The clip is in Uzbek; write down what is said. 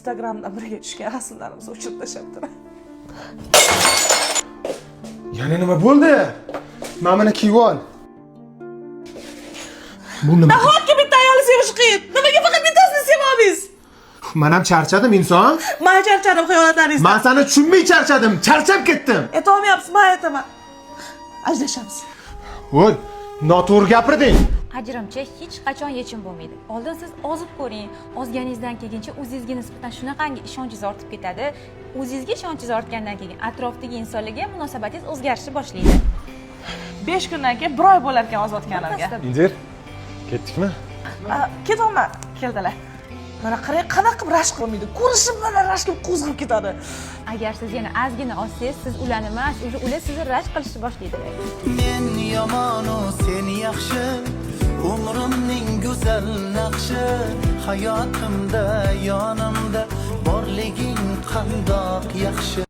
Instagramdan birga tushgan rasmlarimizni o'chirib tashlabdi. Yana nima bo'ldi? Mana buni kiyib ol. Bu nima? Nahotki bitta ayolni sevish qiyin. Nimaga faqat bittasini sevamiz? Men ham charchadim inson. Men charchadim xayolotlaringizdan. Men seni tushunmay charchadim. Charchab ketdim. Aytolmayapsiz, men aytaman. Ajrashamiz. Voy, noto'g'ri gapirding. Ajrimcha hech qachon yechim bo'lmaydi. Oldin siz ozib ko'ring, ozganingizdan keyincha o'zingizga nisbatan shunaqangi ishonchingiz ortib ketadi. O'zingizga ishonchingiz ortgandan keyin atrofdagi insonlarga munosabatingiz o'zgarishni boshlaydi. 5 kundan keyin 1 oy bo'lar ekan ozotganimga. Indir. Ketdikmi? Ketolma, keldilar. Mana qarang, qanaqa qilib rashk qilmaydi. Ko'rishib bilan rashk qilib qo'zg'ib ketadi. Agar siz yana ozgina ozsangiz, siz ularni emas, ular sizni rashk qilishni boshlaydilar. Men yomon u sen yaxshi, umrimning go'zal naqshi, hayotimda yonimda borliging qandoq yaxshi.